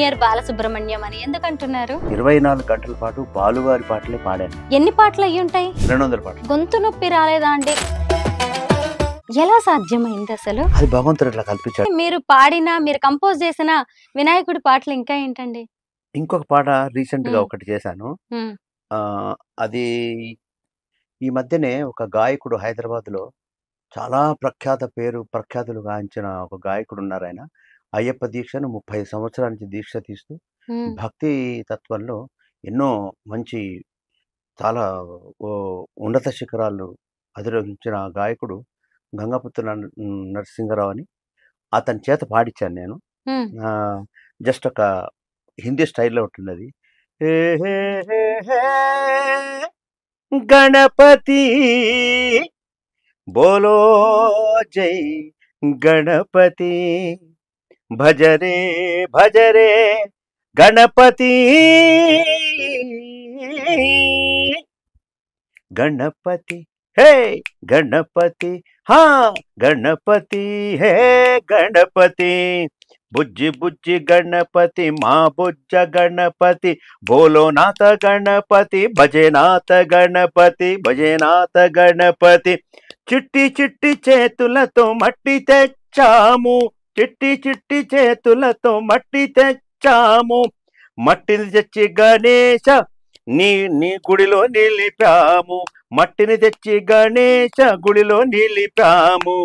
Junior Balasubrahmanyam అని ఎందుకంటున్నారు? 24 గంటల పాటు బాలుగారి పాటలే పాడాను. ఎన్ని పాటలు అయ్యి ఉంటాయి? 200 పాటలు. గొంతు నొప్పి రాలేదా అండి? ఎలా సాధ్యమైంది అసలు? అది భగవంతుడు ఇట్లా కల్పించాడు. మీరు పాడిన, మీరు కంపోజ్ చేసిన వినాయకుడి పాటలు ఇంకా ఏంటండి? ఇంకొక పాట రీసెంట్ గా ఒకటి చేశాను. ఉమ్, అది ఈ మధ్యనే ఒక గాయకుడు హైదరాబాద్ లో చాలా ప్రఖ్యాతులు గాంచిన ఒక గాయకుడు ఉన్నారు. ఆయన అయ్యప్ప దీక్షను 30 సంవత్సరాల నుంచి దీక్ష తీస్తూ ఉమ్, భక్తి తత్వంలో ఎన్నో మంచి చాలా ఉన్నత శిఖరాలు అధిరోహించిన ఆ గాయకుడు గంగపుత్ర నరసింహరావు అని అతని చేత పాడించాను నేను. ఉమ్. జస్ట్ ఒక హిందీ స్టైల్లో ఉంటున్నది. హే హే హే హే గణపతి బోలో జై గణపతి భజరే భజరే గణపతి గణపతి హే గణపతి హా గణపతి హే గణపతి బుజ్జి బుజ్జి గణపతి మా బుజ్జ గణపతి భోలోనాథ గణపతి భజనాథ గణపతి భజనాథ గణపతి చిట్టి చిట్టి చేతులతో మట్టి తెచ్చాము చిట్టి చిట్టి చేతులతో మట్టి తెచ్చాము మట్టిని తెచ్చి గణేశ నీ నీ గుడిలో నిలిపాము మట్టిని తెచ్చి గణేశ గుడిలో నిలిపాము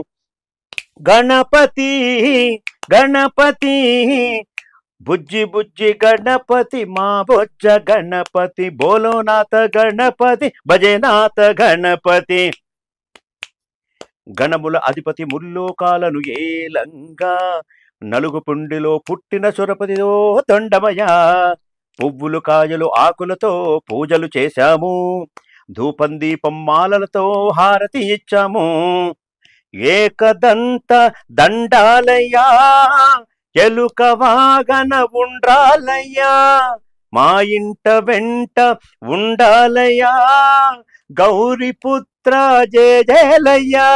గణపతి గణపతి బుజ్జి బుజ్జి గణపతి మా బొజ్జ గణపతి బోలోనాథ గణపతి భజనాథ గణపతి గణముల అధిపతి ముల్లోకాలను ఏలంగా నలుగు పుండిలో పుట్టిన సురపతిలో దొండమయ పువ్వులు కాయలు ఆకులతో పూజలు చేశాము ధూపం దీపం మాలలతో హారతి ఇచ్చాము ఏకదంత దండాలయ్యా ఎలుక వాగన ఉండ్రాలయ్యా మా ఇంట వెంట ఉండాలయ్యా గౌరీపుత్ర జయ జయలయ్యా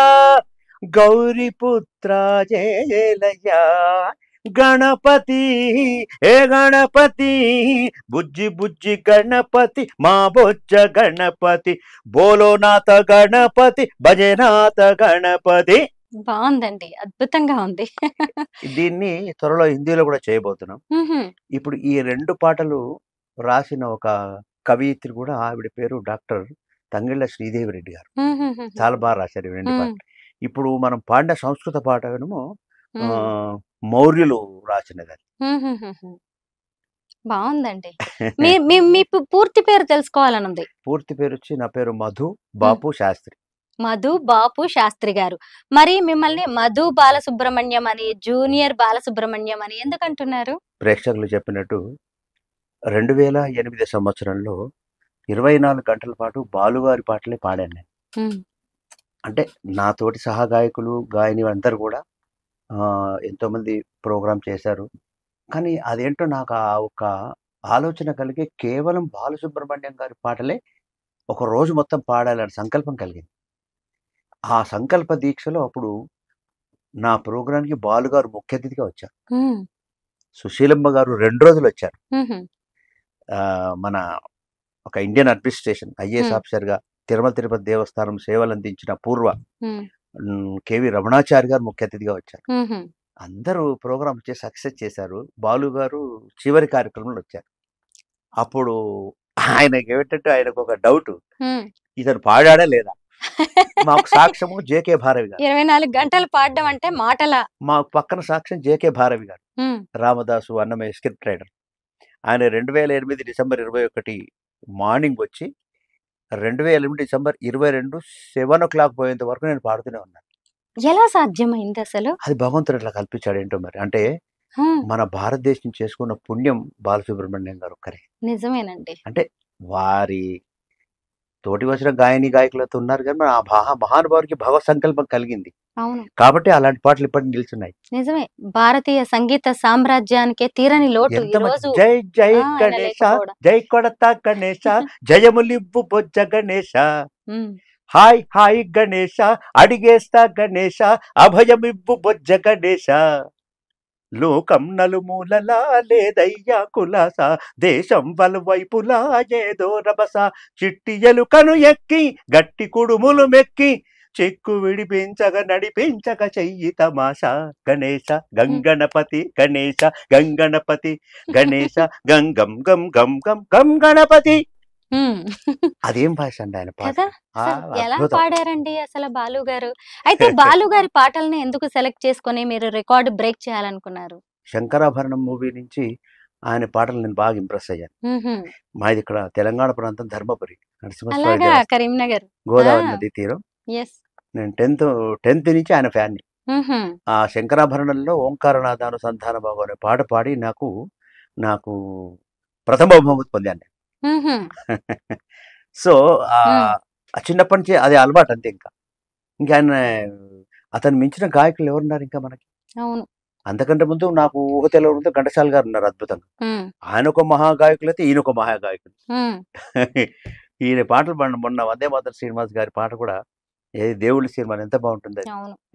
గౌరీపుత్ర జయ జయలయ్యా గణపతి ఏ గణపతి బుజ్జి బుజ్జి గణపతి మా బొజ్జ గణపతి బోలోనాథ గణపతి భజనాథ గణపతి. బాగుందండి, అద్భుతంగా ఉంది. దీన్ని త్వరలో హిందీలో కూడా చేయబోతున్నాం. ఇప్పుడు ఈ 2 పాటలు రాసిన ఒక కవయిత్రి కూడా, ఆవిడ పేరు డాక్టర్ తంగిళ్ళ శ్రీదేవి రెడ్డి గారు. చాలా బాగా రాశారు ఈ 2 పాటలు. ఇప్పుడు మనం పాడిన సంస్కృత పాట ఏమో మౌర్యులు రాసినది. బాగుందండి. మీ పూర్తి పేరు తెలుసుకోవాలనుంది. పూర్తి పేరు వచ్చి నా పేరు మధు బాపు శాస్త్రి. మధు బాపు శాస్త్రి గారు. మరి మిమ్మల్ని మధు బాలసుబ్రహ్మణ్యం అని, జూనియర్ బాలసుబ్రహ్మణ్యం అని ఎందుకంటున్నారు? ప్రేక్షకులు చెప్పినట్టు 2008 సంవత్సరంలో 24 గంటల పాటు బాలుగారి పాటలే పాడాను నేను. అంటే నాతోటి సహగాయకులు గాయని అందరు కూడా ఎంతోమంది ప్రోగ్రాం చేశారు. కానీ అదేంటో నాకు ఆ ఒక ఆలోచన కలిగి కేవలం బాలసుబ్రహ్మణ్యం గారి పాటలే ఒక రోజు మొత్తం పాడాలని సంకల్పం కలిగింది. ఆ సంకల్ప దీక్షలో అప్పుడు నా ప్రోగ్రాంకి బాలుగారు ముఖ్య అతిథిగా వచ్చారు. సుశీలమ్మ గారు 2 రోజులు వచ్చారు. మన ఒక ఇండియన్ అడ్మినిస్ట్రేషన్ ఐఏఎస్ ఆఫీసర్గా తిరుమల తిరుపతి దేవస్థానం సేవలు అందించిన పూర్వ కేవి రమణాచారి గారు ముఖ్య అతిథిగా వచ్చారు. అందరూ ప్రోగ్రామ్ చేసి సక్సెస్ చేశారు. బాలు గారు చివరి కార్యక్రమంలో వచ్చారు. అప్పుడు ఆయనకి ఏమిటంటే ఆయనకు ఒక డౌట్, ఇతను పాడాడా లేదా. మాకు సాక్ష్యము జేకే భారవి గారు. 24 గంటలు పాడడం అంటే మాటల. మా పక్కన సాక్ష్యం జేకే భారవి గారు, రామదాసు అన్నమయ్య స్క్రిప్ట్ రైటర్. ఆయన 2008 డిసెంబర్ 21 మార్నింగ్ వచ్చి 2008 డిసెంబర్ 22 7 o'clock పోయేంత వరకు నేను పాడుతూనే ఉన్నాను. ఎలా సాధ్యమైంది అసలు? అది భగవంతుడు ఇట్లా కల్పించాడు ఏంటో మరి. అంటే మన భారతదేశం చేసుకున్న పుణ్యం బాలసుబ్రహ్మణ్యం గారు ఒక్కరే. నిజమేనండి. అంటే వారి తోటి వచ్చిన గాయని గాయకులతో ఉన్నారు కానీ ఆ మహానుభావుడికి భగవత్ సంకల్పం కలిగింది. అవును, కాబట్టి అలాంటి పాటలు ఇప్పటికి నిలుచున్నాయి. నిజమే. భారతీయ సంగీత సామ్రాజ్యానికే తీరని లోటు ఈ రోజు. జై జై గణేశ జై కొడత గణేశ జయములివ్వు బొజ్జ గణేశ హాయ్ హాయ్ గణేశ అడిగేస్తా గణేశ అభయమివ్వు బొజ్జ గణేశ లోకం నలుమూలలా లేదయ్యా కులాస, దేశం వలువైపులా ఏదో రభస, చిట్టి ఎలుకను ఎక్కి గట్టి కుడుములు మెక్కి, చెక్కు విడిపించగ నడిపించక చెయ్యి తమాషా, గణేశ గంగణపతి గణేశ గంగణపతి గణేశ గంగం గం గం గం గం గణపతి. అదేం భాష అండి ఆయన పాట, కదా అసలు ఎలా అద్భుతం. పాడారండి అసలు బాలు గారు? అయితే బాలు గారి పాటల్ని ఎందుకు సెలెక్ట్ చేసుకొని మీరు రికార్డ్ బ్రేక్ చేయాలనుకున్నారు? శంకరాభరణం మూవీ నుంచి ఆయన పాటలు నేను బాగా ఇంప్రెస్ అయ్యాను. మాది ఇక్కడ తెలంగాణ ప్రాంతం ధర్మపురి, నరసింహస్వామి అలాగా దేవస్థానం, కరీంనగర్. గోదావరి నది తీరం. ఎస్. నేను టెన్త్ నుంచి ఆయన ఫ్యాన్ని. ఆ శంకరాభరణంలో ఓంకారనాదానుసంధాన భావం అనే పాట పాడి నాకు నాకు ప్రథమ బహుమతి పొందాను నేను. సో చిన్నప్పటి నుంచి అది అలవాటు అంతే. ఇంకా ఆయన అతను మించిన గాయకులు ఎవరున్నారు ఇంకా మనకి? అవును. అంతకంటే ముందు నాకు ఊహ తెలవడంతో ఘంటసాల గారు ఉన్నారు అద్భుతంగా. ఆయన ఒక మహాగాయకులు అయితే ఈయన ఒక మహాగాయకులు. ఈయన పాటలు మొన్న వందే మాతరం శ్రీనివాస్ గారి పాట కూడా, ఏది దేవుళ్ళ సినిమా ఎంత బాగుంటుంది.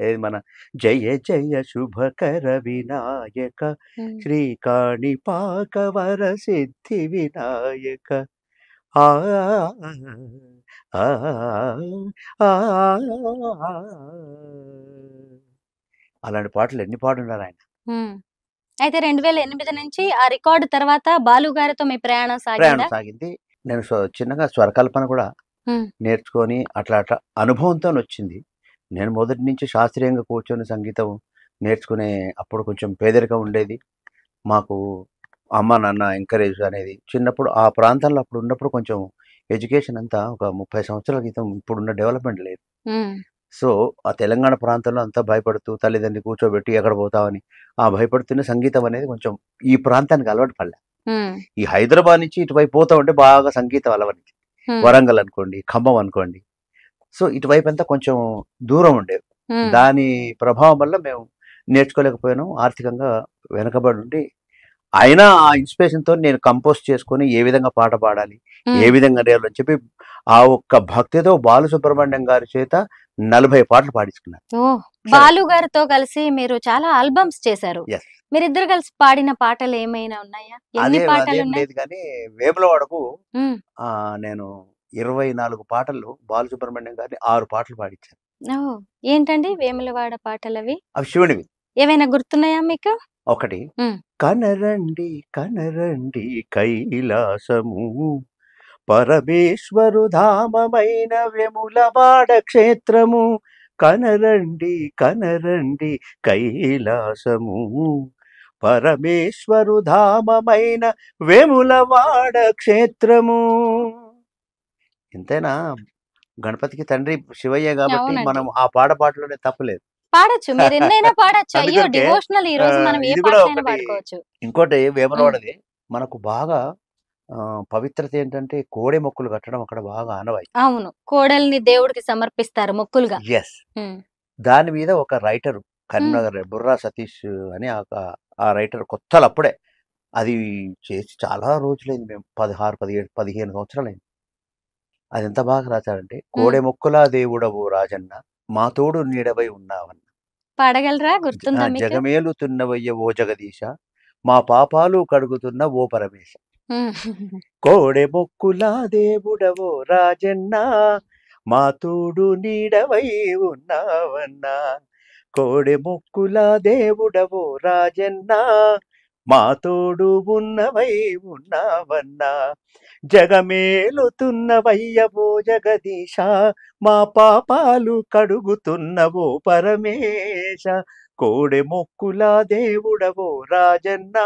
ఏది మన జయ జయ శుభకర వినాయక శ్రీకాణి పాకవర సిద్ధి వినాయక, ఆ అలాంటి పాటలు ఎన్ని పాడున్నారు ఆయన. అయితే 2008 నుంచి ఆ రికార్డు తర్వాత బాలు గారితో మీ ప్రయాణం సాగింది. నేను చిన్నగా స్వరకల్పన కూడా నేర్చుకొని అట్లా అట్లా అనుభవంతో వచ్చింది. నేను మొదటి నుంచి శాస్త్రీయంగా కూర్చొని సంగీతం నేర్చుకునే అప్పుడు కొంచెం పేదరికం ఉండేది. మాకు అమ్మ నాన్న ఎంకరేజ్ అనేది చిన్నప్పుడు ఆ ప్రాంతాల్లో అప్పుడు ఉన్నప్పుడు కొంచెం ఎడ్యుకేషన్ అంతా ఒక 30 సంవత్సరాల క్రితం ఇప్పుడున్న డెవలప్మెంట్ లేదు. సో ఆ తెలంగాణ ప్రాంతంలో అంతా భయపడుతూ తల్లిదండ్రులు కూర్చోబెట్టి ఎక్కడ పోతామని ఆ భయపడుతున్న సంగీతం అనేది కొంచెం ఈ ప్రాంతానికి అలవాటు పడలే. ఈ హైదరాబాద్ నుంచి ఇటువైపు పోతా ఉంటే బాగా సంగీతం అలవాటు. వరంగల్ అనుకోండి, ఖమ్మం అనుకోండి, సో ఇటువైపు అంతా కొంచెం దూరం ఉండేది. దాని ప్రభావం వల్ల మేము నేర్చుకోలేకపోయాను, ఆర్థికంగా వెనకబడి ఉండి. అయినా ఆ ఇన్స్పిరేషన్తో నేను కంపోజ్ చేసుకొని ఏ విధంగా పాట పాడాలి, ఏ విధంగా నేర్లని చెప్పి ఆ ఒక్క భక్తితో బాలసుబ్రహ్మణ్యం గారి చేత 40 పాటలు పాడించుకున్నారు. బాలు గారితో కలిసి మీరు చాలా ఆల్బమ్స్ చేశారు. మీరిద్దరు కలిసి పాడిన పాటలు ఏమైనా ఉన్నాయా? ఎన్ని పాటలు లేదు కానీ వేములవాడకు నేను 24 పాటలు బాలసుబ్రహ్మణ్యం గారిని 6 పాటలు పాడించాను. ఏంటండి వేములవాడ పాటలు అవి? అవి శివునివి. ఏమైనా గుర్తున్నాయా మీకు? ఒకటి, కనరండి కనరండి కైలాసము, పరమేశ్వరు ధామమైన వేములవాడ క్షేత్రము, కనరండి కనరండి కైలాసము, పరమేశ్వరు ధామమైన వేములవాడ క్షేత్రము. ఎంతైనా గణపతికి తండ్రి శివయ్య కాబట్టి మనం ఆ పాటలోనే తప్పలేదు, పాడొచ్చు. మీరు ఎన్నైనా పాడొచ్చు. అయ్యో డివోషనల్ ఈ రోజు మనం ఏ పాటైనా పాడుకోవచ్చు. ఇంకోటి వేములవాడది మనకు బాగా పవిత్రత ఏంటంటే కోడె మొక్కులు కట్టడం అక్కడ బాగా ఆనవాయి. అవును, కోడల్ని దేవుడికి సమర్పిస్తారు మొక్కులుగా. దాని మీద ఒక రైటర్ కరీంనగర్ బుర్రా సతీష్ అని ఆ రైటర్ కొత్తలు అప్పుడే అది చేసి చాలా రోజులైంది. మేము 16, 17, 15 సంవత్సరాలైంది. అది ఎంత బాగా రాశారంటే, కోడె మొక్కుల దేవుడవు రాజన్న, మా తోడు నీడవై ఉన్నావన్న, పాడగలరా? గుర్తుందా? జగమేలుతున్నవయ్య ఓ జగదీశ, మా పాపాలు కడుగుతున్న ఓ పరమేశ, కోడె మొక్కుల దేవుడవో రాజన్న, మా తోడు నీడవై ఉన్నావన్నా, కోడె మొక్కుల దేవుడవో రాజన్న, మా తోడు ఉన్నవై ఉన్నావన్నా, జగమేలుతున్నవయ్యవో జగదీశ, మా పాపాలు కడుగుతున్నవో పరమేశ, కోడె మొక్కుల దేవుడవో రాజన్న,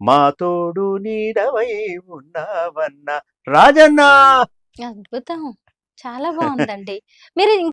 మా తోడు నీడవై ఉన్నావన్నా రాజన్న. అద్భుతం, చాలా బాగుందండి. మీరు